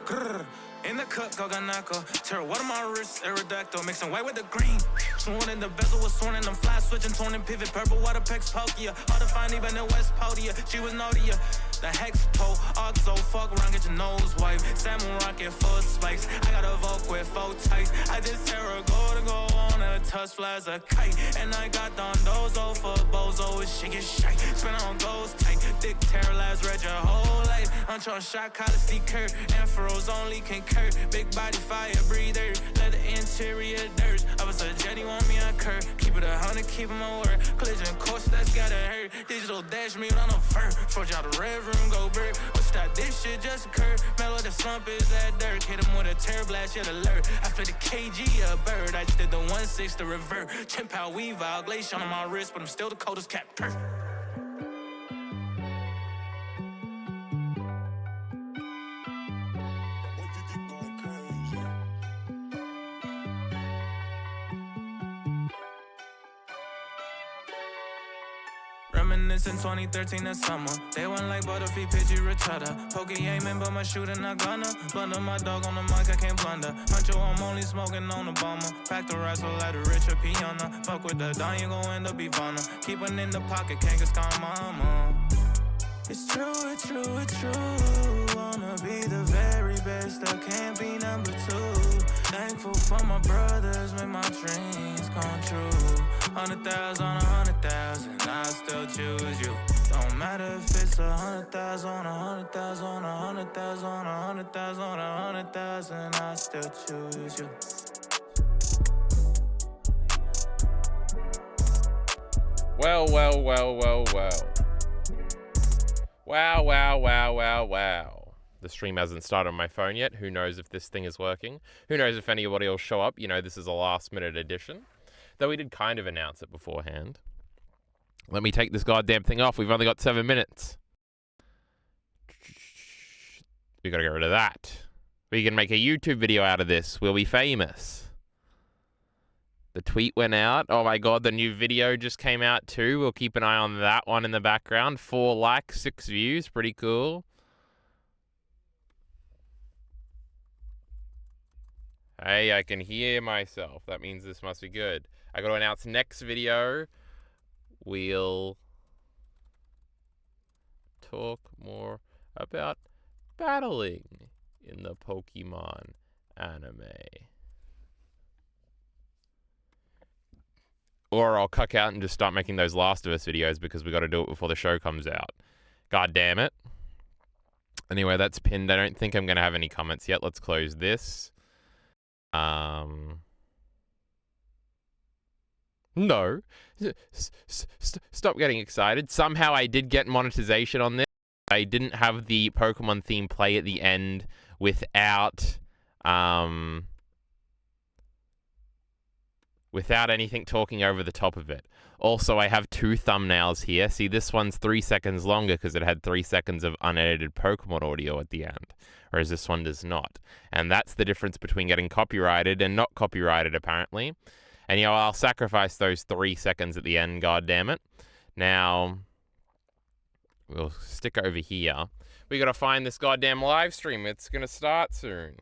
Grrr. In the cup, Goganako. Tear water my wrist, Aerodactyl. Mixing white with the green. Sworn in the bezel was sworn in them fly switching, torn and pivot. Purple water pecs, Pokia. Hard to find even in West Podia. She was naughty. The hex toe, oxo, fuck around, get your nose wiped. Salmon rocket full spikes. I got a Vogue with 4 tights. I just tear a go on a tusk flies a kite. And I got Dondozo for Bozo, if she get shy. Spin on goes tight. Thick terror lies, read your whole life. Untrust shot, collar, see curve. Afros only concur. Big body fire breather. Let the interior dirt. I was a jetty, want me a curve. Keep it 100, keep my word. Collision course, that's gotta hurt. Digital dash me on a fur. Forge out the red room, go bird. What's that? This shit just occurred. Mellow the slump is that dirt. Hit him with a terror blast, yet alert. I feel the KG a bird. I just did the 1-6 to revert. Chimp out weave out. Glacier on my wrist, but I'm still the coldest captor. Reminiscing 2013 that summer. They went like Butterfly, Pidgey, Richada. Pokey aiming, but my shooting not gonna. Blunder my dog on the mic, I can't blunder. Huncho, I'm only smoking on the bomber. Pack the rice with like the Richard Piana. Fuck with the Don, you gon' end up Ivana. Keep one in the pocket, can't get calm, mama. It's true, it's true, it's true. Wanna be the very best, I can't be number 2. Thankful for my brothers, make my dreams come true. 100,000 on 100,000, I still choose you. Don't matter if it's 100,000 on 100,000 on 100,000 on 100,000 on 100,000, I still choose you. Well. Wow. The stream hasn't started on my phone yet. Who knows if this thing is working? Who knows if anybody will show up? You know, this is a last-minute edition. Though we did kind of announce it beforehand. Let me take this goddamn thing off. We've only got 7 minutes. We gotta get rid of that. We can make a YouTube video out of this. We'll be famous. The tweet went out. Oh my god, the new video just came out too. We'll keep an eye on that one in the background. 4 likes, 6 views. Pretty cool. Hey, I can hear myself. That means this must be good. I got to announce next video. We'll talk more about battling in the Pokemon anime. Or I'll cuck out and just start making those Last of Us videos because we got to do it before the show comes out. God damn it. Anyway, that's pinned. I don't think I'm going to have any comments yet. Let's close this. No. Stop getting excited. Somehow I did get monetization on this. I didn't have the Pokemon theme play at the end without anything talking over the top of it. Also, I have 2 thumbnails here. See, this one's 3 seconds longer because it had 3 seconds of unedited Pokemon audio at the end, whereas this one does not. And that's the difference between getting copyrighted and not copyrighted, apparently. And, you know, I'll sacrifice those 3 seconds at the end, goddammit. Now, we'll stick over here. We gotta find this goddamn live stream. It's gonna start soon.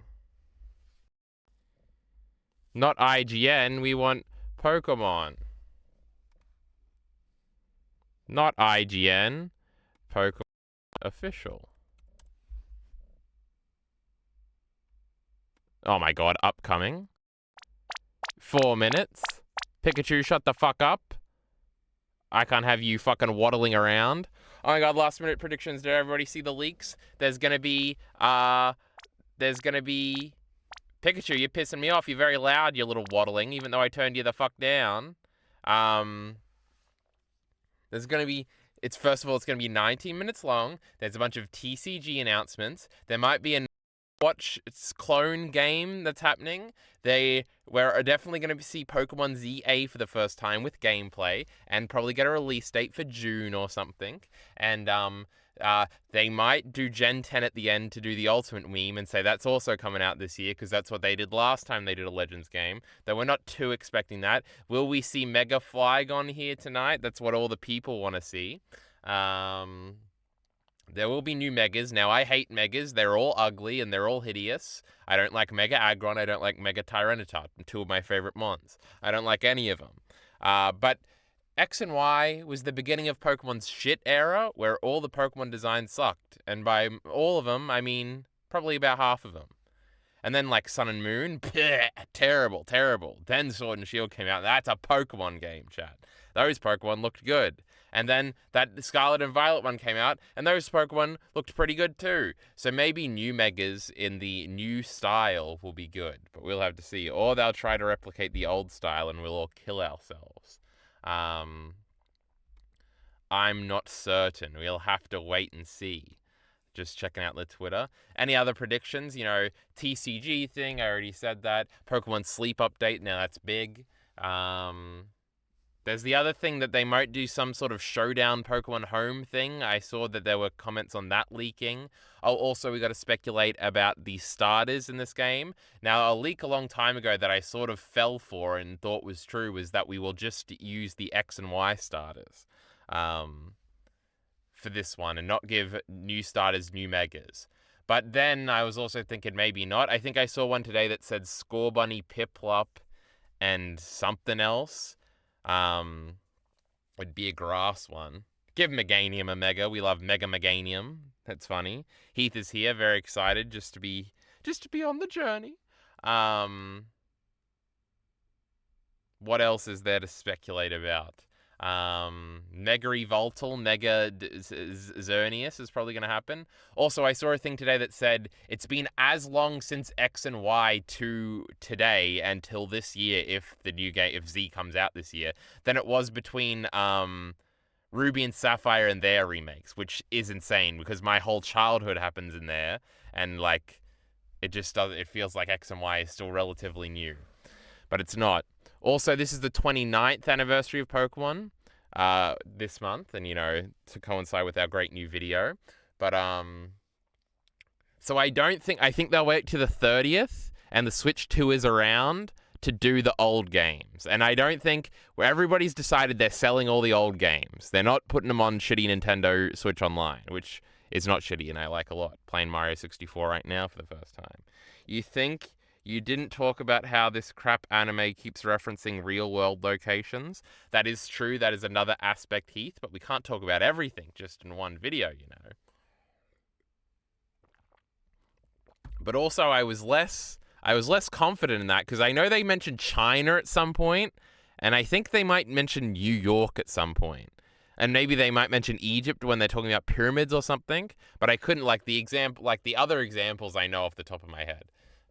Not IGN, we want Pokemon. Not IGN, Pokemon Official. Oh my god, upcoming. 4 minutes. Pikachu, shut the fuck up. I can't have you fucking waddling around. Oh my god, last minute predictions. Did everybody see the leaks? There's gonna be Pikachu, you're pissing me off. You're very loud, you little waddling, even though I turned you the fuck down. There's going to be, first of all, it's going to be 19 minutes long. There's a bunch of TCG announcements. There might be a Watch clone game that's happening. We're definitely going to see Pokemon ZA for the first time with gameplay and probably get a release date for June or something. And they might do Gen 10 at the end to do the Ultimate meme and say that's also coming out this year because that's what they did last time they did a Legends game. Though we're not too expecting that. Will we see Mega Flygon here tonight? That's what all the people want to see. There will be new Megas. Now, I hate Megas. They're all ugly and they're all hideous. I don't like Mega Aggron. I don't like Mega Tyranitar, two of my favorite mons. I don't like any of them. But X and Y was the beginning of Pokemon's shit era, where all the Pokemon designs sucked. And by all of them, I mean probably about half of them. And then, like, Sun and Moon, bleh, terrible, terrible. Then Sword and Shield came out. That's a Pokemon game, chat. Those Pokemon looked good. And then that Scarlet and Violet one came out, and those Pokemon looked pretty good too. So maybe new Megas in the new style will be good, but we'll have to see. Or they'll try to replicate the old style and we'll all kill ourselves. I'm not certain. We'll have to wait and see. Just checking out the Twitter. Any other predictions? You know, TCG thing, I already said that. Pokemon Sleep update, now that's big. There's the other thing that they might do some sort of Showdown Pokemon Home thing. I saw that there were comments on that leaking. Oh, also, we got to speculate about the starters in this game. Now, a leak a long time ago that I sort of fell for and thought was true was that we will just use the X and Y starters for this one and not give new starters new Megas. But then I was also thinking maybe not. I think I saw one today that said Scorbunny, Piplup, and something else. Would be a grass one. Give Meganium a Mega. We love Mega Meganium. That's funny. Heath is here, very excited just to be on the journey. What else is there to speculate about? Mega Evoltal, Mega Xerneas is probably going to happen. Also, I saw a thing today that said it's been as long since X and Y to today until this year, if the new game, if Z comes out this year, than it was between Ruby and Sapphire and their remakes, which is insane because my whole childhood happens in there, and like it just does. It feels like X and Y is still relatively new, but it's not. Also, this is the 29th anniversary of Pokemon this month, and, you know, to coincide with our great new video. But, so I think they'll wait to the 30th, and the Switch 2 is around to do the old games. And I don't think, where everybody's decided they're selling all the old games. They're not putting them on shitty Nintendo Switch Online, which is not shitty, and I like a lot. Playing Mario 64 right now for the first time. You didn't talk about how this crap anime keeps referencing real-world locations. That is true. That is another aspect, Heath. But we can't talk about everything just in one video, you know. But also, I was less confident in that because I know they mentioned China at some point, and I think they might mention New York at some point. And maybe they might mention Egypt when they're talking about pyramids or something. But I couldn't, like the other examples I know off the top of my head.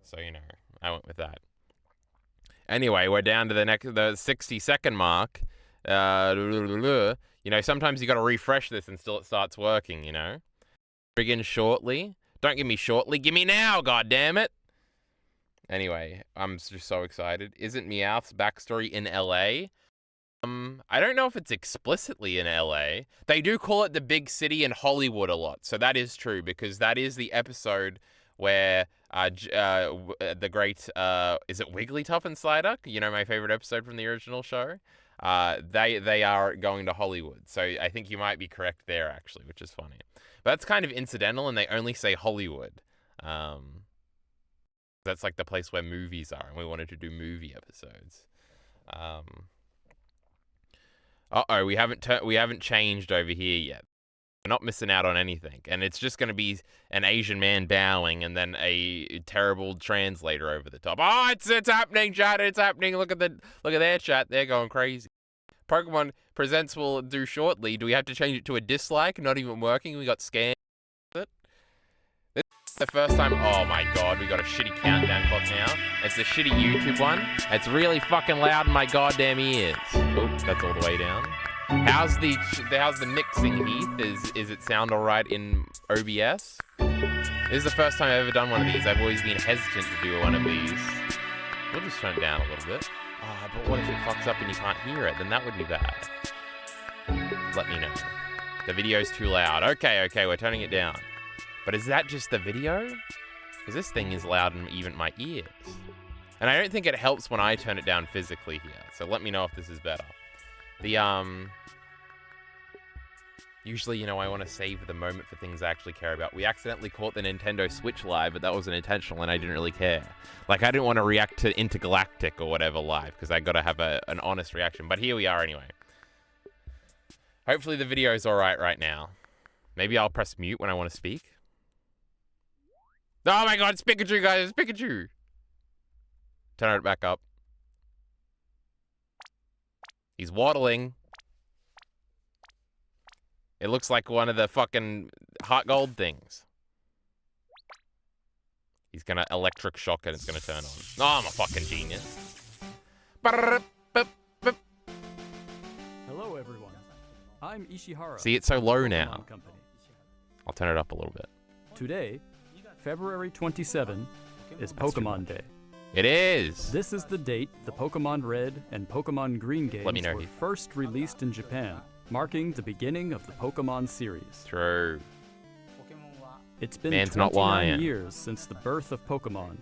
So, you know, I went with that. Anyway, we're down to the 60-second mark. You know, sometimes you got to refresh this until it starts working, you know. Begin shortly. Don't give me shortly. Give me now, goddammit. Anyway, I'm just so excited. Isn't Meowth's backstory in LA? I don't know if it's explicitly in LA. They do call it the big city in Hollywood a lot. So that is true because that is the episode where the great is it Wigglytuff and Psyduck? You know, my favorite episode from the original show. They are going to Hollywood, so I think you might be correct there actually, which is funny. But that's kind of incidental, and they only say Hollywood. That's like the place where movies are, and we wanted to do movie episodes. We haven't changed over here yet. We're not missing out on anything, and it's just going to be an Asian man bowing and then a terrible translator over the top. Oh, it's happening, chat! It's happening! Look at their chat. They're going crazy. Pokemon Presents will do shortly. Do we have to change it to a dislike? Not even working. We got scanned. This is the first time. Oh my god, we got a shitty countdown clock now. It's the shitty YouTube one. It's really fucking loud in my goddamn ears. Oops, that's all the way down. How's the mixing, Heath? Is it sound alright in OBS? This is the first time I've ever done one of these. I've always been hesitant to do one of these. We'll just turn it down a little bit. Oh, but what if it fucks up and you can't hear it? Then that would be bad. Let me know. The video's too loud. Okay, we're turning it down. But is that just the video? Because this thing is loud in even my ears. And I don't think it helps when I turn it down physically here. So let me know if this is better. Usually, you know, I want to save the moment for things I actually care about. We accidentally caught the Nintendo Switch live, but that wasn't intentional and I didn't really care. Like, I didn't want to react to Intergalactic or whatever live, because I got to have an honest reaction. But here we are anyway. Hopefully the video is alright right now. Maybe I'll press mute when I want to speak. Oh my god, it's Pikachu, guys! It's Pikachu! Turn it back up. He's waddling. It looks like one of the fucking Heart Gold things. He's gonna electric shock and it's gonna turn on. Oh, I'm a fucking genius. Hello, everyone. I'm Ishihara. See, it's so low Pokemon now. Company. I'll turn it up a little bit. Today, February 27, is Pokemon Day. It is! This is the date the Pokemon Red and Pokemon Green games Let me know if were you- first released in Japan, marking the beginning of the Pokemon series. True. It's been Man's not 29 lying. years since the birth of Pokemon,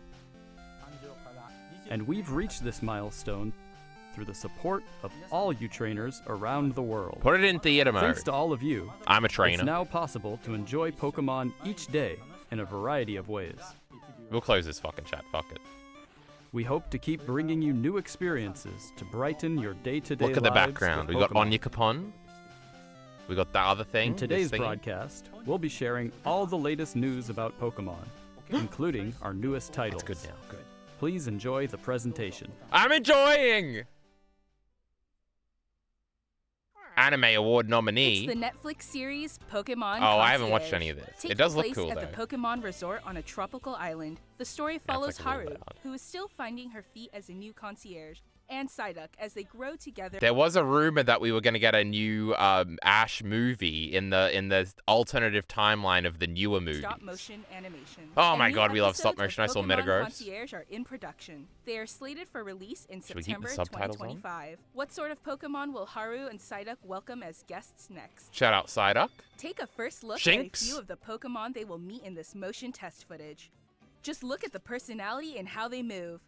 and we've reached this milestone through the support of all you trainers around the world. Put it in theater mode. Thanks to all of you, I'm a it's trainer. now possible to enjoy Pokemon each day in a variety of ways. We'll close this fucking chat. Fuck it. We hope to keep bringing you new experiences to brighten your day-to-day Look at the lives background. We with got Pokemon. Onyekapon. We got the other thing. In today's this thingy. broadcast, we'll be sharing all the latest news about Pokemon, including our newest titles. It's good now. Good. Please enjoy the presentation. I'm enjoying! Anime Award nominee. It's the Netflix series Pokemon Oh, I haven't Concierge. watched any of this. Takes It does look place cool, at though. the Pokemon Resort on a tropical island. The story follows like a little Haru, bit odd. who is still finding her feet as a new concierge, and Psyduck as they grow together. There was a rumor that we were going to get a new Ash movie in the alternative timeline of the newer movies. Stop motion animation. Oh And my new god, we love episodes stop of motion. I saw Pokemon Metagross. Concierge are in production. They are slated for release in Should we keep the September subtitles on? 2025. What sort of Pokemon will Haru and Psyduck welcome as guests next? Shout out Psyduck. Take a first look at a Shinx. few of the Pokemon they will meet in this motion test footage. Just look at the personality and how they move.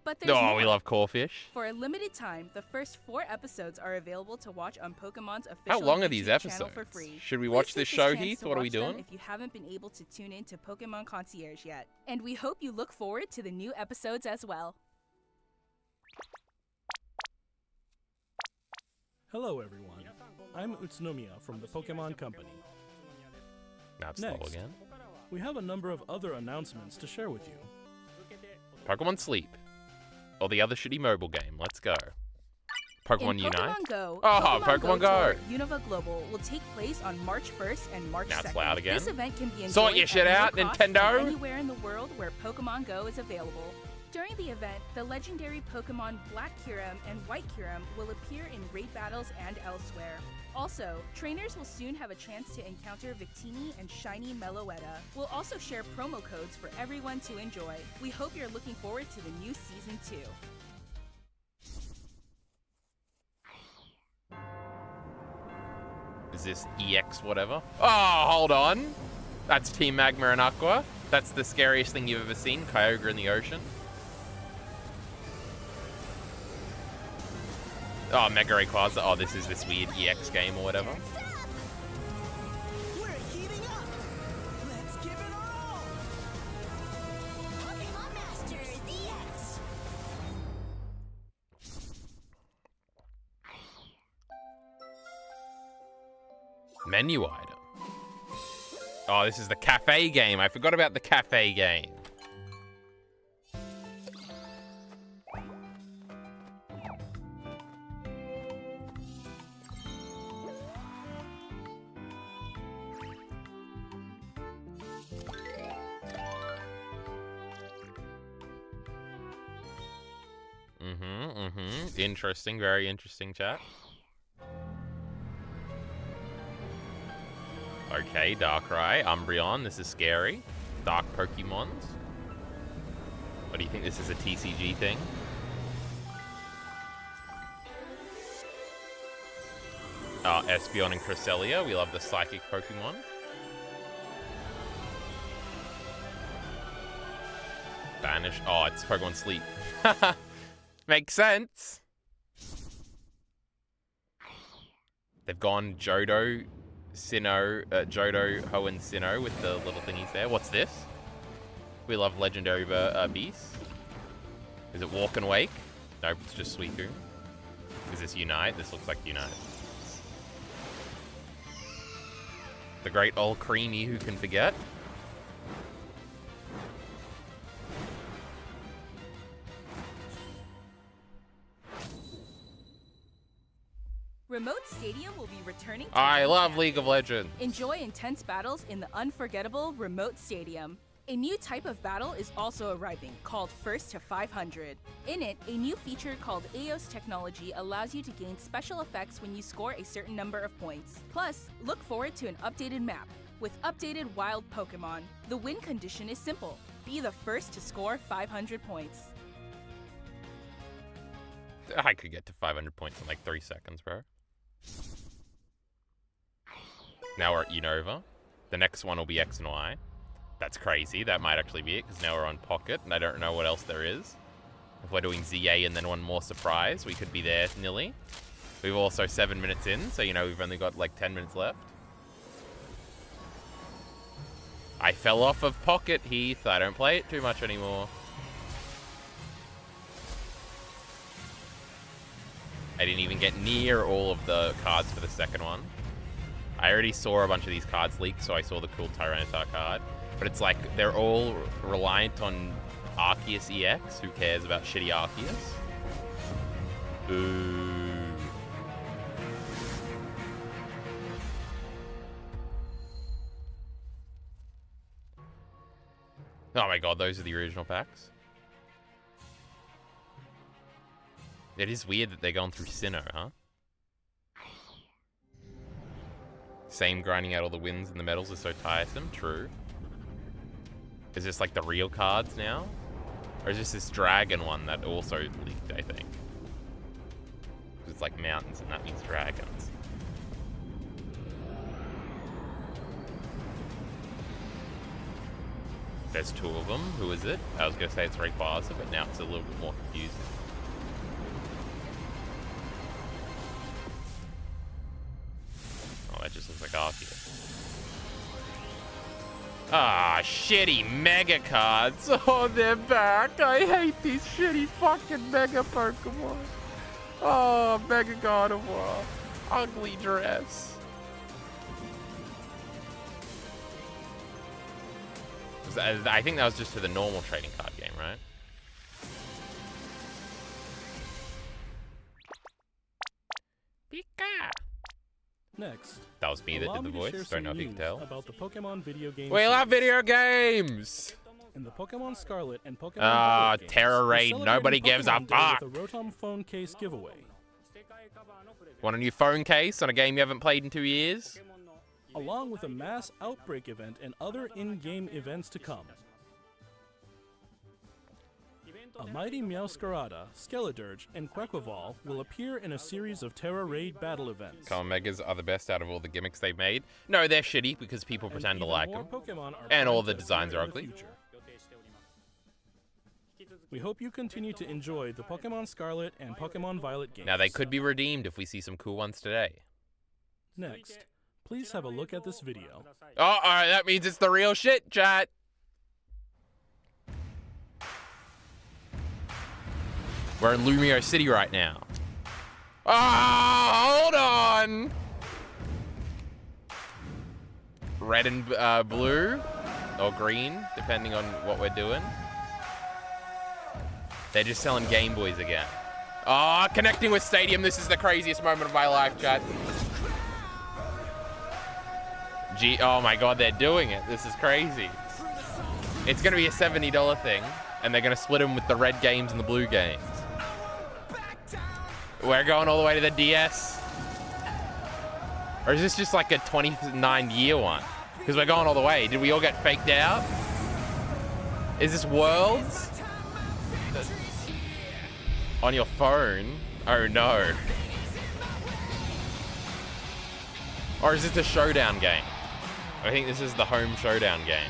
But there's Oh, more. we love Corfish. For a limited time, the first 4 episodes are available to watch on Pokemon's official How long are YouTube these channel episodes? for free. Should we Please watch take this show, chance Heath? to What are we watch them doing? if you haven't been able to tune in to Pokemon Concierge yet. And we hope you look forward to the new episodes as well. Hello everyone, I'm Utsunomiya from the Pokemon Company. Now it's slow Next. again. We have a number of other announcements to share with you. Pokemon Sleep. Or the other shitty mobile game. Let's go. Pokemon In Unite. Pokemon Go, Oh, Pokemon Go. Tour Unova Global will take place on March 1st and March Now 2nd. it's loud again. This event can be enjoyed Sort your shit at no out, cost Nintendo. from anywhere in the world where Pokemon Go is available. During the event, the legendary Pokemon Black Kyurem and White Kyurem will appear in raid battles and elsewhere. Also, trainers will soon have a chance to encounter Victini and Shiny Meloetta. We'll also share promo codes for everyone to enjoy. We hope you're looking forward to the new Season 2. Is this EX whatever? Oh, hold on. That's Team Magma and Aqua. That's the scariest thing you've ever seen. Kyogre in the ocean. Oh, Mega Rayquaza. Oh, this is this weird EX game or whatever. We're heating up. Let's give it our all. Pokemon Masters EX. Menu item. Oh, this is the cafe game. I forgot about the cafe game. Interesting, very interesting chat. Okay, Darkrai, Umbreon, this is scary. Dark Pokemons. What do you think, this is a TCG thing? Espeon and Cresselia, we love the psychic Pokemon. Banish, oh, it's Pokemon Sleep. Makes sense. They've gone Johto, Sinnoh, Johto, Hoenn, Sinnoh with the little thingies there. What's this? We love legendary beasts. Is it Walk and Wake? Nope, it's just Suicune. Is this Unite? This looks like Unite. The great old Creamy, who can forget? Remote Stadium will be returning to I love Japan. League of Legends. Enjoy intense battles in the unforgettable Remote Stadium. A new type of battle is also arriving, called First to 500. In it, a new feature called Eos Technology allows you to gain special effects when you score a certain number of points. Plus, look forward to an updated map, with updated wild Pokemon. The win condition is simple. Be the first to score 500 points. I could get to 500 points in like 3 seconds, bro. Now we're at Unova. The next one will be X and Y. That's crazy. That might actually be it, because now we're on Pocket, and I don't know what else there is. If we're doing ZA and then one more surprise, we could be there nearly. We've also 7 minutes in, so, you know, we've only got like 10 minutes left. I fell off of Pocket, Heath. I don't play it too much anymore. I didn't even get near all of the cards for the second one. I already saw a bunch of these cards leak, so I saw the cool Tyranitar card. But it's like, they're all reliant on Arceus EX. Who cares about shitty Arceus? Ooh. Oh my god, those are the original packs. It is weird that they're going through Sinnoh, huh? Same grinding out all the wins and the medals is so tiresome. True. Is this like the real cards now? Or is this dragon one that also leaked, I think? Because it's like mountains and that means dragons. There's 2 of them. Who is it? I was going to say it's Rayquaza, but now it's a little bit more confusing. Oh, that just looks like Arceus. Ah, shitty Mega cards. Oh, they're back. I hate these shitty fucking Mega Pokemon. Oh, Mega Gardevoir. Ugly dress. I think that was just for the normal trading card game, right? Pika. Next, That was me that allow did the me to voice. share Don't some know if you can news tell. about the Pokemon video game. We love series. video games. In the Pokemon Scarlet and Pokemon Ah, Violet games, Terra we're Raid, celebrating nobody gives a Pokemon Day fuck. with a Rotom phone case giveaway. Want a new phone case on a game you haven't played in 2 years? Along with a mass outbreak event and other in-game events to come. A mighty Meowscarada, Skeledirge, and Quaquaval will appear in a series of Terra Raid battle events. Come on, Megas are the best out of all the gimmicks they've made. No, they're shitty because people And pretend to even like more them. Pokemon are And all planned the to designs appear are in the ugly. future. We hope you continue to enjoy the Pokemon Scarlet and Pokemon Violet games. Now, they could be redeemed if we see some cool ones today. Next, please have a look at this video. Oh, alright, that means it's the real shit, chat. We're in Lumio City right now. Oh, hold on. Red and blue, or green, depending on what we're doing. They're just selling Game Boys again. Oh, connecting with Stadium. This is the craziest moment of my life, chat. Oh my god, they're doing it. This is crazy. It's going to be a $70 thing, and they're going to split them with the red games and the blue games. We're going all the way to the DS. Or is this just like a 29-year one? Because we're going all the way. Did we all get faked out? Is this Worlds? On your phone? Oh no. Or is this a showdown game? I think this is the home showdown game.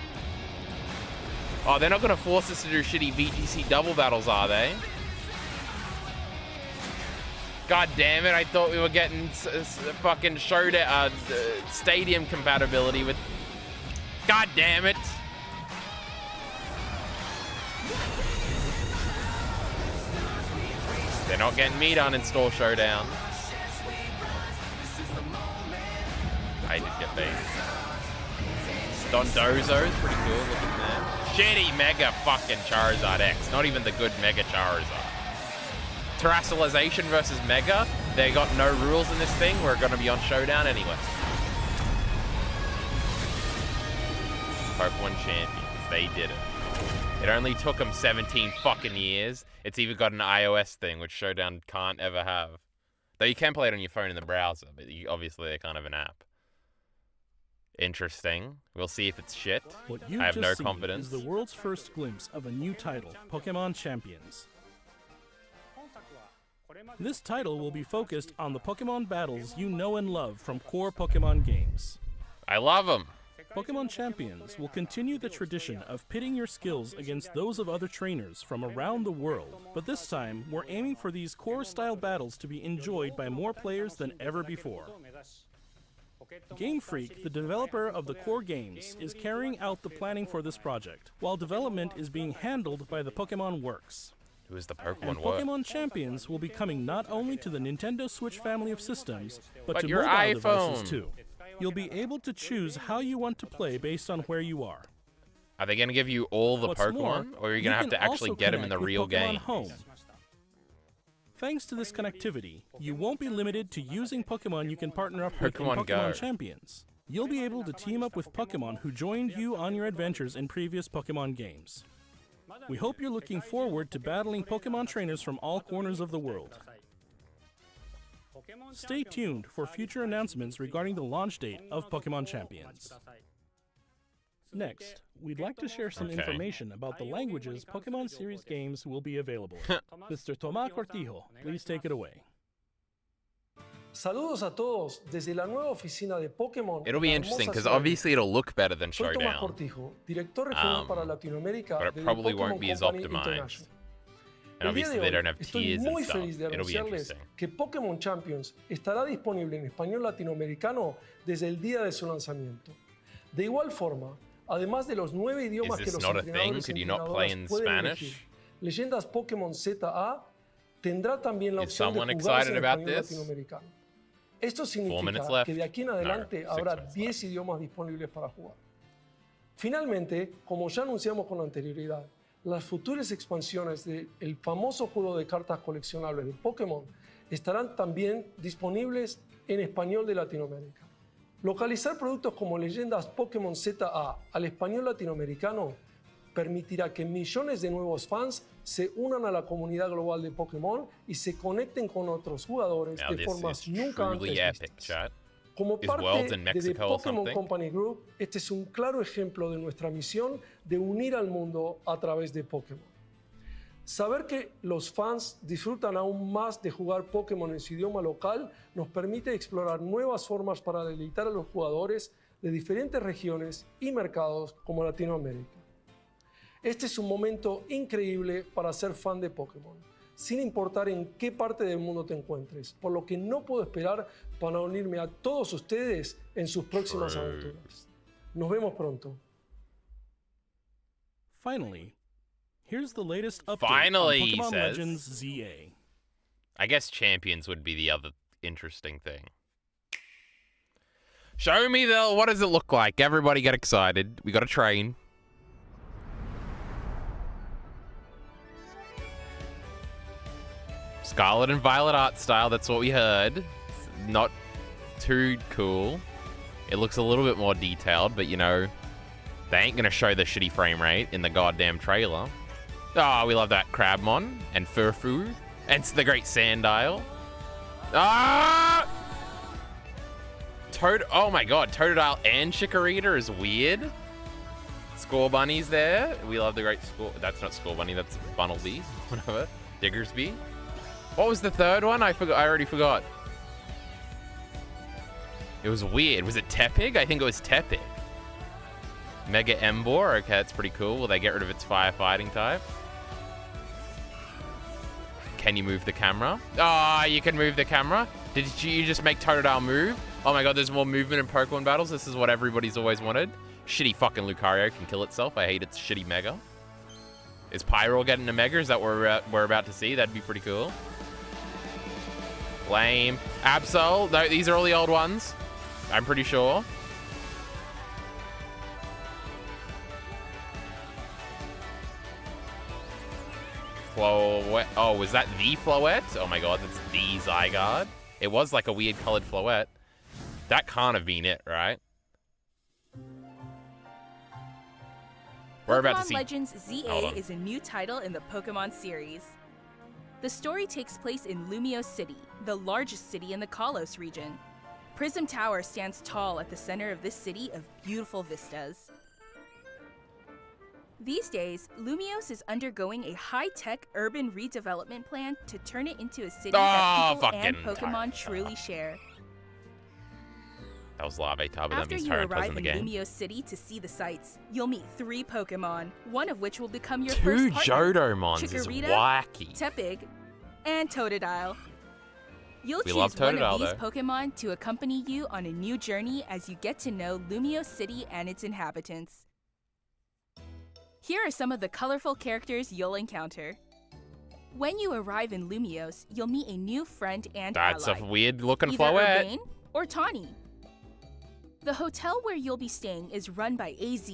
Oh, they're not going to force us to do shitty VGC double battles, are they? God damn it, I thought we were getting fucking showdown, stadium compatibility with... God damn it. They're not getting me done in Store Showdown. I did get beat. Dondozo is pretty cool, look at that. Shitty Mega fucking Charizard X. Not even the good Mega Charizard. Terrestrialization versus Mega. They got no rules in this thing. We're going to be on Showdown anyway. Pokemon Champions. They did it. It only took them 17 fucking years. It's even got an iOS thing, which Showdown can't ever have. Though you can play it on your phone in the browser, but obviously they can't have an app. Interesting. We'll see if it's shit. What you've I have just no seen confidence. is the world's first glimpse of a new title, Pokemon Champions. This title will be focused on the Pokemon battles you know and love from core Pokemon games. I love them. Pokemon Champions will continue the tradition of pitting your skills against those of other trainers from around the world, but this time we're aiming for these core-style battles to be enjoyed by more players than ever before. Game Freak, the developer of the core games, is carrying out the planning for this project, while development is being handled by the Pokemon Works. Who is the And Pokemon Works? Pokemon Champions will be coming not only to the Nintendo Switch family of systems, but to your mobile iPhone. devices too. You'll be able to choose how you want to play based on where you are. Are they going to give you all the What's Pokemon? more, Or are you going to have can to actually also get them in connect the with real Pokemon game? Home. Thanks to this connectivity, you won't be limited to using Pokemon you can partner up with in Pokemon Pokemon Go. Champions. You'll be able to team up with Pokemon who joined you on your adventures in previous Pokemon games. We hope you're looking forward to battling Pokemon trainers from all corners of the world. Stay tuned for future announcements regarding the launch date of Pokemon Champions. Next, we'd like to share some Okay. information about the languages Pokemon series games will be available. Mr. Tomás Cortijo, please take it away. Saludos a todos desde la nueva oficina de Pokémon. It'll be en la interesting hermosa because ciudad de obviously it'll look better than Soy Tomás Showdown. Cortijo, director regional para Latinoamérica but it de The probably Pokémon won't be as Company optimized. International. And El día obviously de they hoy don't have estoy tiers muy and stuff. feliz de It'll be anunciarles interesting. que Pokémon Champions estará disponible en español latinoamericano desde el día de su lanzamiento. De igual forma, además de los 9 idiomas Is que this los not a thing? entrenadores y Could you not play in entrenadoras pueden Spanish? elegir, Leyendas Pokémon ZA tendrá también la Is opción de someone jugarse excited en about español this? latinoamericano. Esto minutes significa left. que de aquí en No, adelante 6 habrá minutes 10 idiomas disponibles para jugar. Finalmente, como ya anunciamos con anterioridad, las futuras expansiones del famoso juego de cartas coleccionables de Pokémon estarán también disponibles en español de Latinoamérica. Localizar productos como Leyendas Pokémon ZA al español latinoamericano permitirá que millones de nuevos fans se unan a la comunidad global de Pokémon y se conecten con otros jugadores Now de this formas is nunca antes truly epic, vistas. chat. Como Is parte Worlds in de The Mexico or Pokémon something? Company Group, este es un claro ejemplo de nuestra misión de unir al mundo a través de Pokémon. Saber que los fans disfrutan aún más de jugar Pokémon en su idioma local nos permite explorar nuevas formas para deleitar a los jugadores de diferentes regiones y mercados como Latinoamérica. Este es un momento increíble para ser fan de Pokémon, sin importar en qué parte del mundo te encuentres, por lo que no puedo esperar para unirme a todos ustedes en sus próximas True. aventuras. Nos vemos pronto. Finally, here's the latest update Finally, on he Pokemon says. Legends ZA. I guess Champions would be the other interesting thing. Show me the... What does it look like? Everybody get excited. We got to train. Scarlet and Violet art style, that's what we heard. It's not too cool. It looks a little bit more detailed, but you know, they ain't gonna show the shitty frame rate in the goddamn trailer. Oh, we love that Crabmon and Furfu and the Great Sandile. Ah! Oh my god, Totodile and Chikorita is weird. Score Bunny's there. We love the Great Score. That's not Score Bunny, that's Bunnelby. Whatever. Diggersby. What was the third one? I forgot. I already forgot. It was weird. Was it Tepig? I think it was Tepig. Mega Emboar. Okay, that's pretty cool. Will they get rid of its firefighting type? Can you move the camera? Ah, you can move the camera. Did you just make Totodile move? Oh my god, there's more movement in Pokemon battles. This is what everybody's always wanted. Shitty fucking Lucario can kill itself. I hate its shitty Mega. Is Pyro getting a Mega? Is that what we're about to see? That'd be pretty cool. Lame. Absol. No, these are all the old ones. I'm pretty sure. Floette. Oh, was that the Floette? Oh my god, that's the Zygarde. It was like a weird colored Floette. That can't have been it, right? We're about to see. Pokemon Legends ZA is a new title in the Pokemon series. The story takes place in Lumiose City, the largest city in the Kalos region. Prism Tower stands tall at the center of this city of beautiful vistas. These days, Lumiose is undergoing a high-tech urban redevelopment plan to turn it into a city that people and Pokemon truly share. That was Larvitar, but that After means you Tyranitar's in arrive the in game. Lumiose City to see the sights, you'll meet 3 Pokemon, one of which will become your Two first partner. Jodomons is Chikorita, wacky. Tepig, and Totodile. You'll We choose love one Totodile, of these though. Pokemon to accompany you on a new journey as you get to know Lumiose City and its inhabitants. Here are some of the colorful characters you'll encounter. When you arrive in Lumiose, you'll meet a new friend and That's ally, a weird looking either Floette. Urbane or Tawny. The hotel where you'll be staying is run by AZ.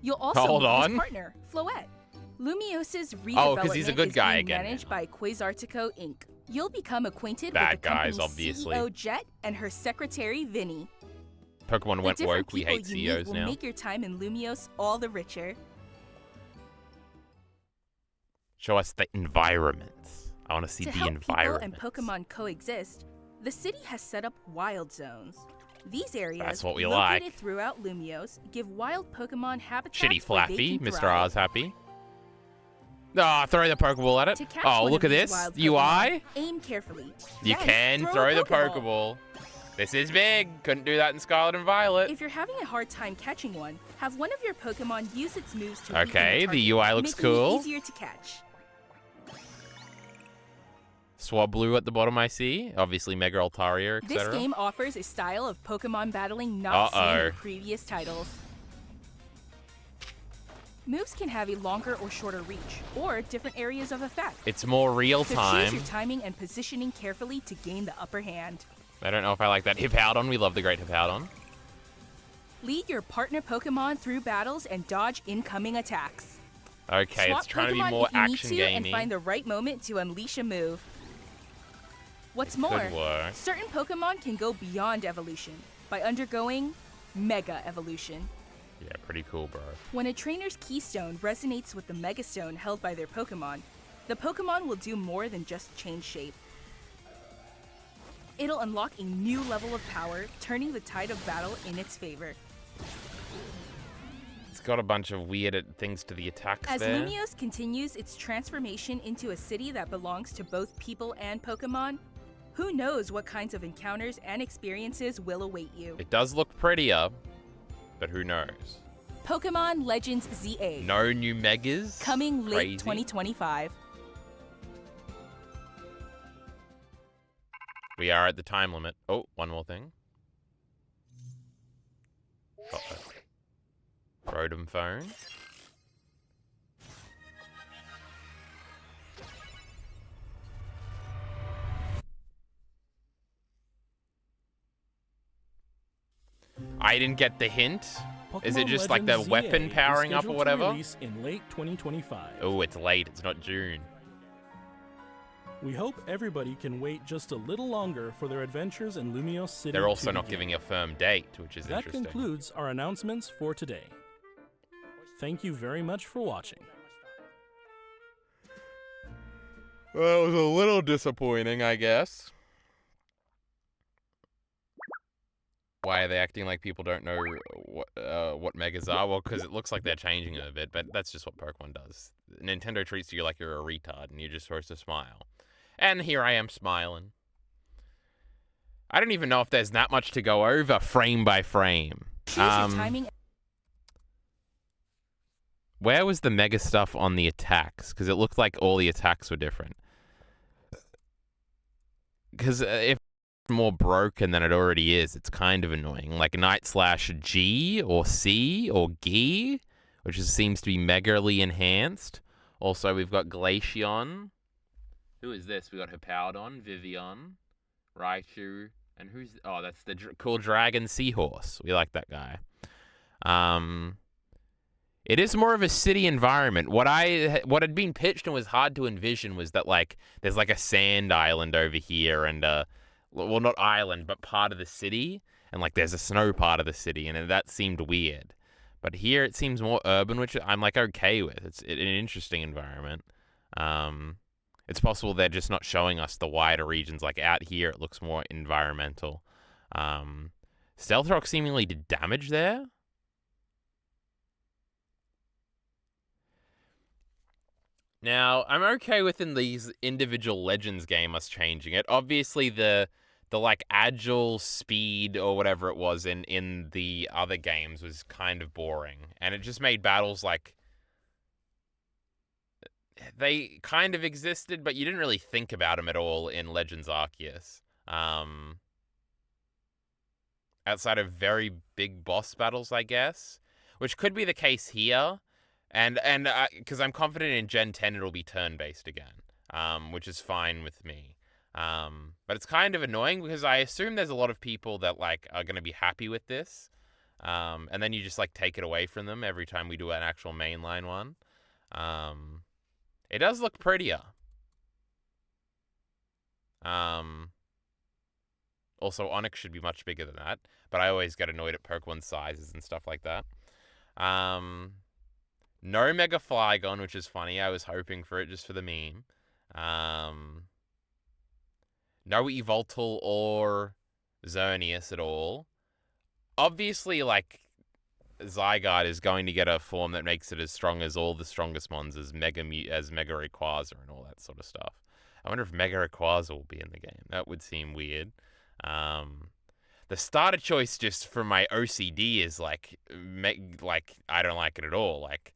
You'll also Hold meet on. his partner, Floette. Lumiose's redevelopment Oh, 'cause he's a good is guy being again. managed by Quasartico Inc. You'll become acquainted Bad with the guys, company's obviously. CEO Jet and her secretary Vinny. Pokemon The went different woke. We people hate you meet CEOs will now. make your time in Lumiose all the richer. Show us the environments. I want to see To the help environment. people and Pokemon coexist, the city has set up wild zones. These areas, That's what we located like. throughout Lumiose, give wild Pokemon habitats Shitty where they Flappy. can Mr. thrive. Oz happy. Ah, throw the Pokeball at it. To catch Oh, one look of at these this. wild UI. Pokemon, aim carefully. You Then can throw a the Pokeball. This is big. Couldn't do that in Scarlet and Violet. If you're having a hard time catching one, have one of your Pokemon use its moves to weaken Okay, the the target, UI looks making cool. it easier to catch. Swablu at the bottom, I see. Obviously, Mega Altaria, This etc. game offers a style of Pokemon battling not seen Uh-oh. in previous titles. Moves can have a longer or shorter reach, or different areas of effect. It's more real So choose time. your timing and positioning carefully to gain the upper hand. I don't know if I like that Hippowdon. We love the great Hippowdon. Lead your partner Pokemon through battles and dodge incoming attacks. Okay, Swap it's trying to be Pokemon more if you need action to and gamey. find the right moment to unleash a move. What's more, Good work. certain Pokemon can go beyond evolution by undergoing Mega Evolution. Yeah, pretty cool, bro. When a trainer's keystone resonates with the Megastone held by their Pokemon, the Pokemon will do more than just change shape. It'll unlock a new level of power, turning the tide of battle in its favor. It's got a bunch of weird things to the attacks As there. Lumiose continues its transformation into a city that belongs to both people and Pokemon, who knows what kinds of encounters and experiences will await you. It does look prettier, but who knows? Pokemon Legends ZA, No new Megas. coming late Crazy. 2025. We are at the time limit. Oh, one more thing. Uh-oh. Rotom phone. I didn't get the hint. Is it Pokemon just like the Legends weapon ZA powering is up or scheduled to whatever? release in late 2025. Oh, it's late. It's not June. We hope everybody can wait just a little longer for their adventures in Lumiose City. They're also to not begin. giving a firm date, which is That interesting. concludes our announcements for today. Thank you very much for watching. Well, it was a little disappointing, I guess. Why are they acting like people don't know what Megas are? Well, because it looks like they're changing it a bit, but that's just what Pokemon does. Nintendo treats you like you're a retard, and you're just supposed to smile. And here I am smiling. I don't even know if there's that much to go over frame by frame. Choose your timing. Where was the Mega stuff on the attacks? Because it looked like all the attacks were different. because if it's more broken than it already is, it's kind of annoying. Like Knight/G or C or Gi, which seems to be megally enhanced. Also, we've got Glaceon. Who is this? We got Hippowdon, Vivian, Raichu, and who's... Oh, that's the cool dragon seahorse. We like that guy. It is more of a city environment. What had been pitched and was hard to envision was that, like, there's like a sand island over here and, well, not island, but part of the city. And, like, there's a snow part of the city, and that seemed weird. But here it seems more urban, which I'm, like, okay with. It's an interesting environment. It's possible they're just not showing us the wider regions. Like, out here, it looks more environmental. Stealth Rock seemingly did damage there. Now, I'm okay within these individual Legends game us changing it. Obviously, the like agile speed or whatever it was in the other games was kind of boring, and it just made battles like they kind of existed, but you didn't really think about them at all in Legends Arceus. Outside of very big boss battles, I guess, which could be the case here. And because I'm confident in Gen 10 it'll be turn-based again, which is fine with me. But it's kind of annoying because I assume there's a lot of people that like are going to be happy with this. And then you just like take it away from them every time we do an actual mainline one. It does look prettier. Also, Onix should be much bigger than that, but I always get annoyed at Pokemon sizes and stuff like that. No Mega Flygon, which is funny. I was hoping for it just for the meme. No Yveltal or Xerneas at all. Obviously, like, Zygarde is going to get a form that makes it as strong as all the strongest mons as Mega Rayquaza and all that sort of stuff. I wonder if Mega Rayquaza will be in the game. That would seem weird. The starter choice just for my OCD is like I don't like it at all. Like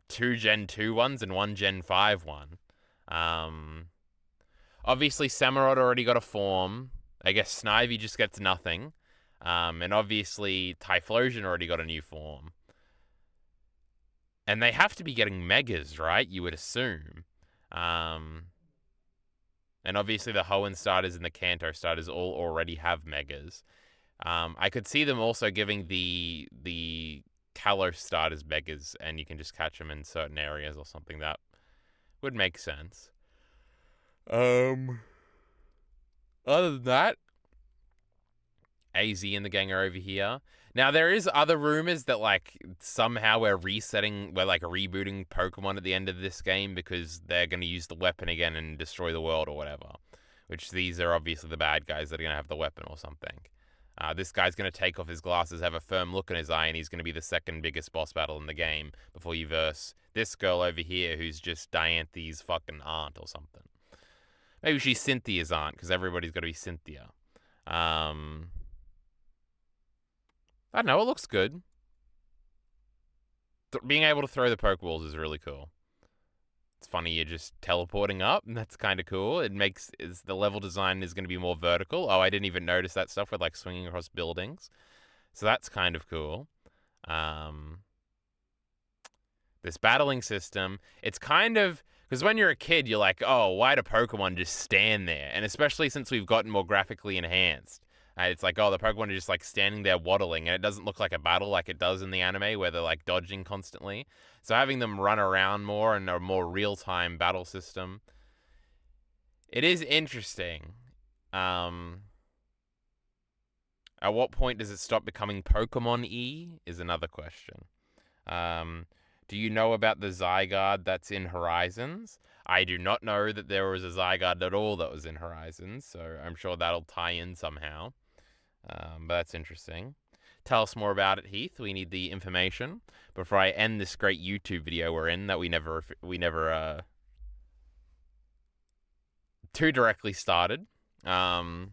2 Gen 2 ones and 1 Gen 5 one. Obviously Samurott already got a form. I guess Snivy just gets nothing. And obviously Typhlosion already got a new form. And they have to be getting Megas, right? You would assume. And obviously the Hoenn starters and the Kanto starters all already have Megas. I could see them also giving the Kalos starters Megas, and you can just catch them in certain areas or something. That would make sense. Other than that, AZ and the gang are over here. Now, there is other rumors that, like, somehow we're rebooting Pokemon at the end of this game because they're going to use the weapon again and destroy the world or whatever. Which these are obviously the bad guys that are going to have the weapon or something. This guy's going to take off his glasses, have a firm look in his eye, and he's going to be the second biggest boss battle in the game before you verse this girl over here who's just Dianthy's fucking aunt or something. Maybe she's Cynthia's aunt, because everybody's got to be Cynthia. I don't know, it looks good. Being able to throw the Pokeballs is really cool. It's funny, you're just teleporting up, and that's kind of cool. The level design is going to be more vertical. Oh, I didn't even notice that stuff with, like, swinging across buildings. So that's kind of cool. This battling system, it's kind of... Because when you're a kid, you're like, oh, why do Pokemon just stand there? And especially since we've gotten more graphically enhanced. It's like, oh, the Pokemon are just, like, standing there waddling, and it doesn't look like a battle like it does in the anime, where they're, like, dodging constantly. So having them run around more and a more real-time battle system, it is interesting. At what point does it stop becoming Pokemon-y is another question. Do you know about the Zygarde that's in Horizons? I do not know that there was a Zygarde at all that was in Horizons, so I'm sure that'll tie in somehow. But that's interesting. Tell us more about it, Heath. We need the information before I end this great YouTube video we're in that we never too directly started. God,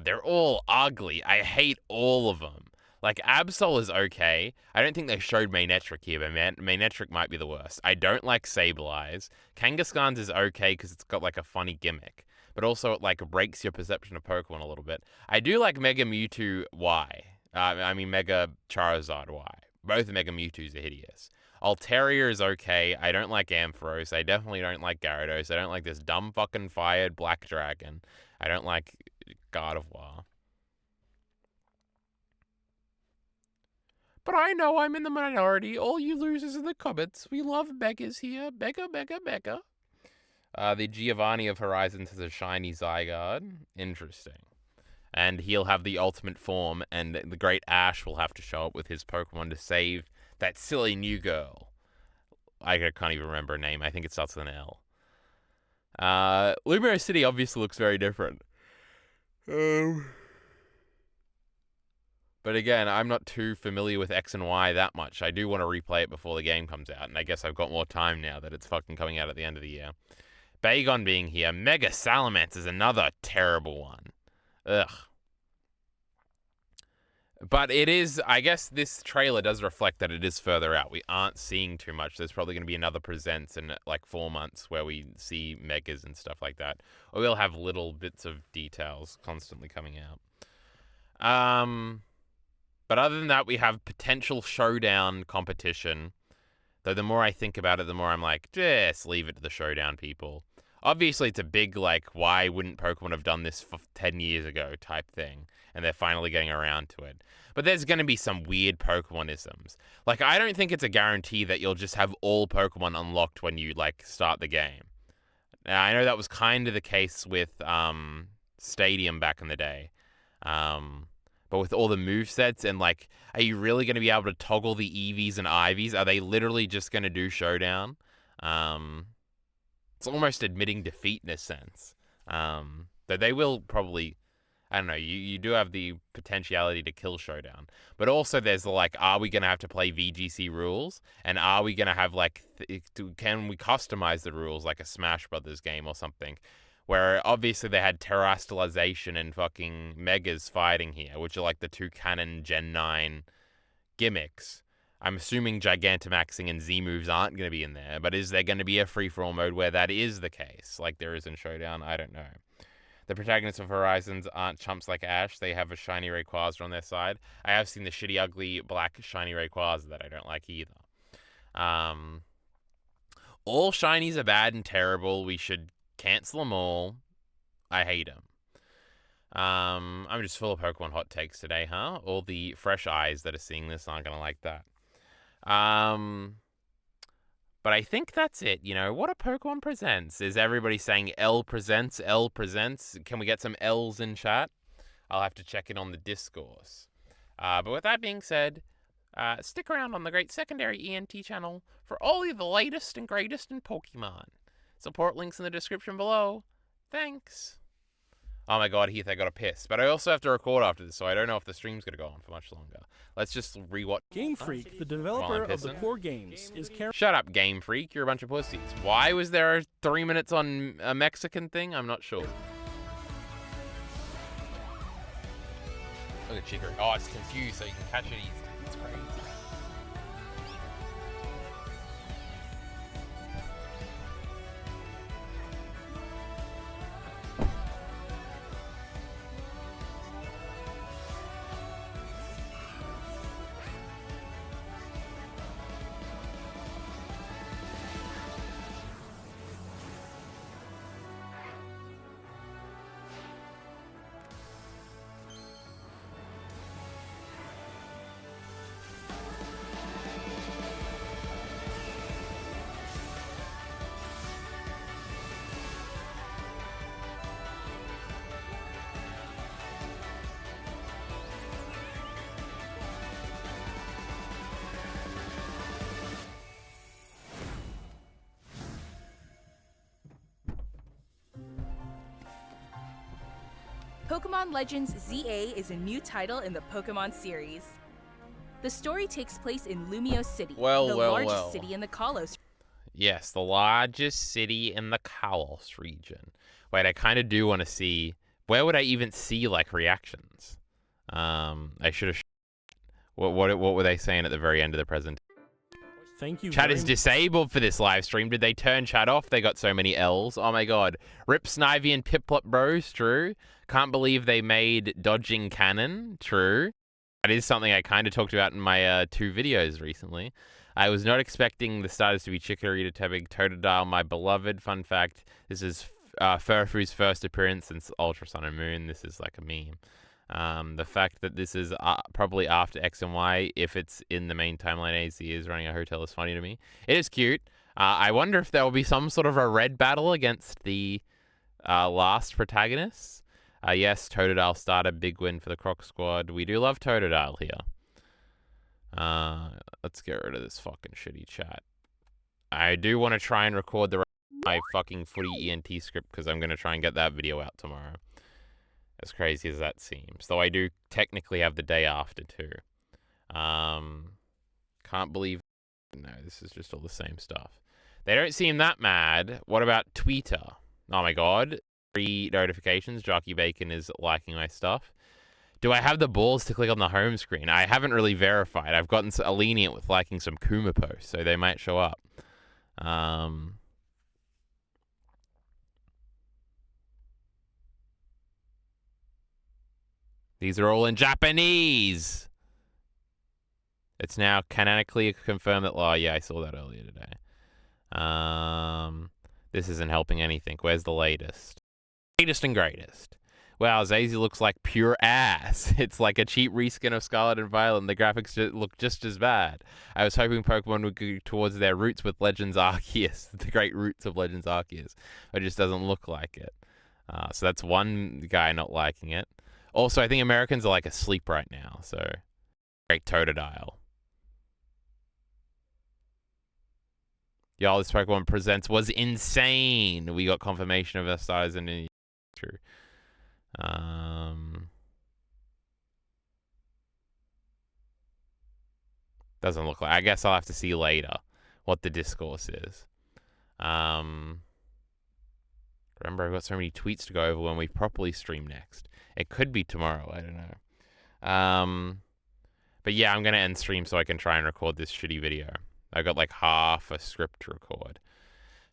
they're all ugly. I hate all of them. Like, Absol is okay. I don't think they showed Manectric here, but Manectric might be the worst. I don't like Sableye. Kangaskhan's is okay because it's got, like, a funny gimmick. but also it like breaks your perception of Pokemon a little bit. I do like Mega Mewtwo Y. Mega Charizard Y. Both Mega Mewtwo's are hideous. Altaria is okay. I don't like Ampharos. I definitely don't like Gyarados. I don't like this dumb fucking fired Black Dragon. I don't like Gardevoir. But I know I'm in the minority. All you losers in the comments. We love Megas here. Mega. The Giovanni of Horizons has a shiny Zygarde. Interesting. And he'll have the ultimate form, and the great Ash will have to show up with his Pokemon to save that silly new girl. I can't even remember her name. I think it starts with an L. Lumio City obviously looks very different. But again, I'm not too familiar with X and Y that much. I do want to replay it before the game comes out, and I guess I've got more time now that it's fucking coming out at the end of the year. Bagon being here. Mega Salamence is another terrible one. Ugh. But it is, I guess this trailer does reflect that it is further out. We aren't seeing too much. There's probably going to be another Presents in like 4 months where we see Megas and stuff like that. Or we'll have little bits of details constantly coming out. But other than that, we have potential showdown competition. Though the more I think about it, the more I'm like, just leave it to the showdown people. Obviously, it's a big, like, why wouldn't Pokemon have done this 10 years ago type thing? And they're finally getting around to it. But there's going to be some weird Pokemonisms. Like, I don't think it's a guarantee that you'll just have all Pokemon unlocked when you, like, start the game. Now, I know that was kind of the case with Stadium back in the day. But with all the movesets and, like, are you really going to be able to toggle the Eevees and Ivies? Are they literally just going to do Showdown? It's almost admitting defeat in a sense. Though they will probably, I don't know, you do have the potentiality to kill Showdown. But also there's the, like, are we going to have to play VGC rules? And are we going to have, like, can we customize the rules like a Smash Brothers game or something? Where obviously they had Terastallization and fucking Megas fighting here, which are like the two canon Gen 9 gimmicks. I'm assuming Gigantamaxing and Z-moves aren't going to be in there, but is there going to be a free-for-all mode where that is the case, like there is in Showdown? I don't know. The protagonists of Horizons aren't chumps like Ash. They have a shiny Rayquaza on their side. I have seen the shitty, ugly, black shiny Rayquaza that I don't like either. All shinies are bad and terrible. We should cancel them all. I hate them. I'm just full of Pokemon hot takes today, huh? All the fresh eyes that are seeing this aren't going to like that. But I think that's it. You know, what are Pokemon Presents? Is everybody saying L Presents? L Presents? Can we get some L's in chat? I'll have to check in on the discourse. But with that being said, stick around on the Great Secondary ENT channel for all of the latest and greatest in Pokemon. Support links in the description below. Thanks. Oh my god, Heath, I got a piss. But I also have to record after this, so I don't know if the stream's going to go on for much longer. Let's just rewatch. Game Freak, the developer of the core games, is carrying. Shut up, Game Freak. You're a bunch of pussies. Why was there 3 minutes on a Mexican thing? I'm not sure. Look at Chicory. Oh, it's confused, so you can catch it easy. It's crazy. Pokemon Legends ZA is a new title in the Pokemon series. The story takes place in Lumio City, the largest city in the Kalos. Yes, the largest city in the Kalos region. Wait, I kind of do want to see, where would I even see, like, reactions? I should have... What were they saying at the very end of the presentation? Thank you Chat very is disabled for this live stream. Did they turn chat off? They got so many L's. Oh my god. Rip Snivy and Piplup Bros, true. Can't believe they made dodging canon, true. That is something I kind of talked about in my 2 videos recently. I was not expecting the starters to be Chikorita, Tebig, Totodile, my beloved. Fun fact, this is Furfu's first appearance since Ultra Sun and Moon. This is like a meme. The fact that this is probably after X and Y, if it's in the main timeline AZ is running a hotel, is funny to me. It is cute. I wonder if there will be some sort of a red battle against the last protagonists. Yes, Totodile starter, big win for the Croc Squad. We do love Totodile here. Let's get rid of this fucking shitty chat. I do want to try and record the my fucking footy ENT script because I'm going to try and get that video out tomorrow. As crazy as that seems. Though I do technically have the day after too. Can't believe... No, this is just all the same stuff. They don't seem that mad. What about Twitter? Oh my god. 3 notifications. Jockey Bacon is liking my stuff. Do I have the balls to click on the home screen? I haven't really verified. I've gotten a lenient with liking some Kuma posts, so they might show up. These are all in Japanese. It's now canonically confirmed that... Oh, yeah, I saw that earlier today. This isn't helping anything. Where's the latest? Latest and greatest. Wow, Zazie looks like pure ass. It's like a cheap reskin of Scarlet and Violet, and the graphics look just as bad. I was hoping Pokemon would go towards their roots with Legends Arceus, the great roots of Legends Arceus, but it just doesn't look like it. So that's one guy not liking it. Also, I think Americans are like asleep right now, so great Totodile. Y'all, this Pokemon Presents was insane. We got confirmation of our stars and true. Doesn't look like... I guess I'll have to see later what the discourse is. Remember, I've got so many tweets to go over when we properly stream next. It could be tomorrow. I don't know. But yeah, I'm going to end stream so I can try and record this shitty video. I got like half a script to record.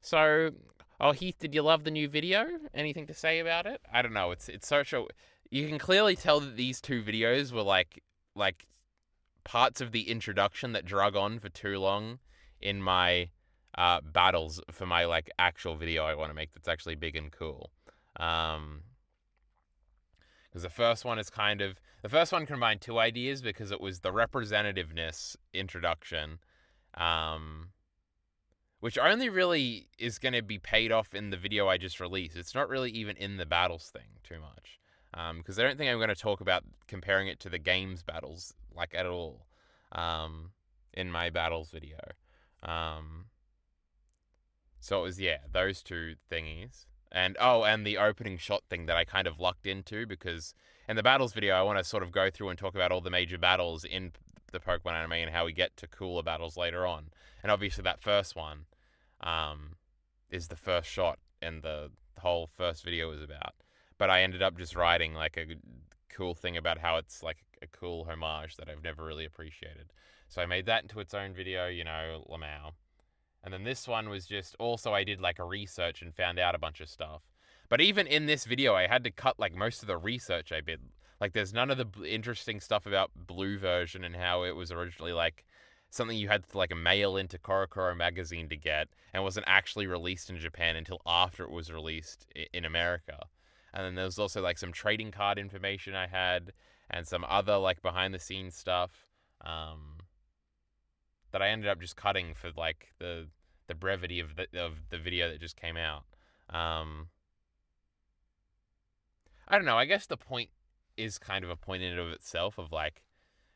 So, oh, Heath, did you love the new video? Anything to say about it? I don't know. It's such a... You can clearly tell that these 2 videos were like parts of the introduction that drug on for too long in my battles for my like actual video I want to make that's actually big and cool. Because the first one is kind of... The first one combined 2 ideas because it was the representativeness introduction, which only really is going to be paid off in the video I just released. It's not really even in the battles thing too much. Because I don't think I'm going to talk about comparing it to the games battles, like, at all, in my battles video. So it was, yeah, those 2 thingies. And, oh, and the opening shot thing that I kind of lucked into, because in the battles video, I want to sort of go through and talk about all the major battles in the Pokemon anime and how we get to cooler battles later on. And obviously that first one is the first shot and the whole first video was about. But I ended up just writing like a cool thing about how it's like a cool homage that I've never really appreciated. So I made that into its own video, you know, Lamau. And then this one was just, also I did like a research and found out a bunch of stuff. But even in this video, I had to cut like most of the research I did. Like there's none of the interesting stuff about Blue version and how it was originally like something you had to like mail into Korokoro magazine to get and wasn't actually released in Japan until after it was released in America. And then there was also like some trading card information I had and some other like behind the scenes stuff that I ended up just cutting for like the brevity of the video that just came out. I don't know. I guess the point is kind of a point in and of itself of like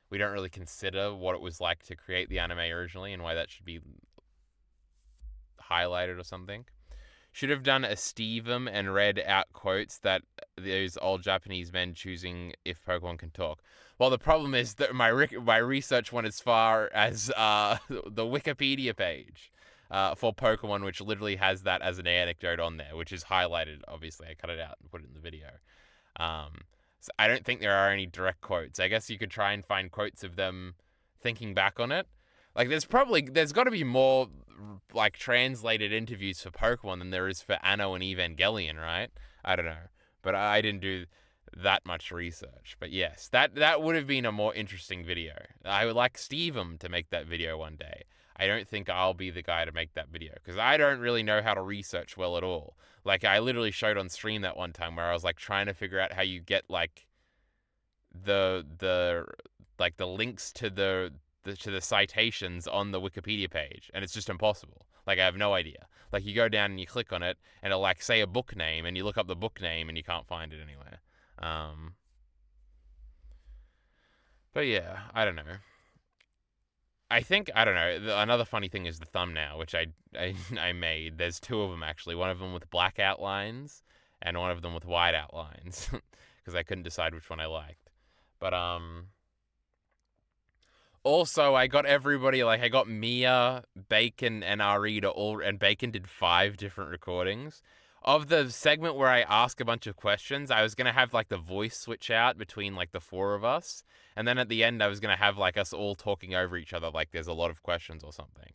we don't really consider what it was like to create the anime originally and why that should be highlighted or something. Should have done a Steve'em and read out quotes that those old Japanese men choosing if Pokemon can talk. Well, the problem is that my research went as far as the Wikipedia page for Pokemon, which literally has that as an anecdote on there, which is highlighted. Obviously, I cut it out and put it in the video. So I don't think there are any direct quotes. I guess you could try and find quotes of them thinking back on it. Like, there's got to be more, like, translated interviews for Pokemon than there is for Anno and Evangelion, right? I don't know. But I didn't do that much research. But yes, that would have been a more interesting video. I would like Stevem to make that video one day. I don't think I'll be the guy to make that video because I don't really know how to research well at all. Like, I literally showed on stream that one time where I was like trying to figure out how you get like the links to the citations on the Wikipedia page, and it's just impossible. Like, I have no idea. Like, you go down and you click on it, and it'll like say a book name, and you look up the book name, and you can't find it anywhere. But yeah, I don't know. I don't know. Another funny thing is the thumbnail, which I made. There's two of them actually. One of them with black outlines, and one of them with white outlines, because I couldn't decide which one I liked. But also, I got everybody, like, I got Mia, Bacon, and Ari and Bacon did 5 different recordings. Of the segment where I ask a bunch of questions, I was going to have, like, the voice switch out between, like, the 4 of us. And then at the end, I was going to have, like, us all talking over each other, like there's a lot of questions or something.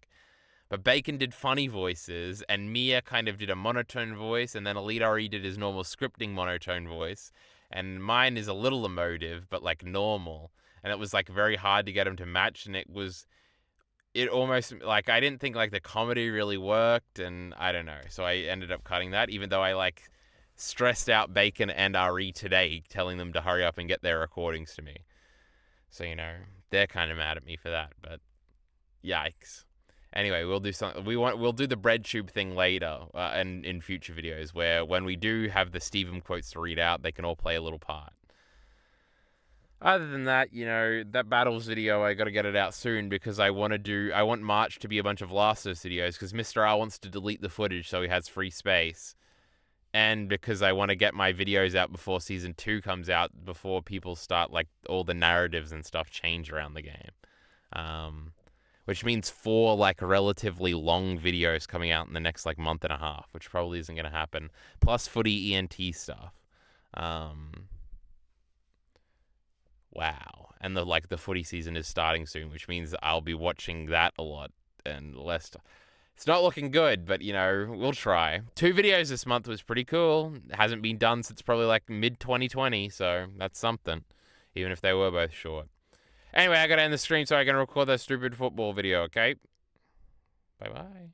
But Bacon did funny voices, and Mia kind of did a monotone voice, and then Elite Ari did his normal scripting monotone voice. And mine is a little emotive, but, like, normal. And it was, like, very hard to get him to match, and it almost, like, I didn't think, like, the comedy really worked, and I don't know. So I ended up cutting that, even though I, like, stressed out Bacon and Ari today, telling them to hurry up and get their recordings to me. So, you know, they're kind of mad at me for that, but yikes. Anyway, we'll do something. We'll do the bread tube thing later, and in future videos, where when we do have the Stevem quotes to read out, they can all play a little part. Other than that, you know, that battles video, I got to get it out soon because I want March to be a bunch of Last of Us videos because Mr. R wants to delete the footage so he has free space. And because I want to get my videos out before Season 2 comes out, before people start, like, all the narratives and stuff change around the game. Which means 4, like, relatively long videos coming out in the next, like, month and a half, which probably isn't going to happen. Plus footy ENT stuff. Wow. And the footy season is starting soon, which means I'll be watching that a lot and less. It's not looking good, but, you know, we'll try. 2 videos this month was pretty cool. It hasn't been done since probably, like, mid-2020, so that's something, even if they were both short. Anyway, I gotta end the stream so I can record that stupid football video, okay? Bye-bye.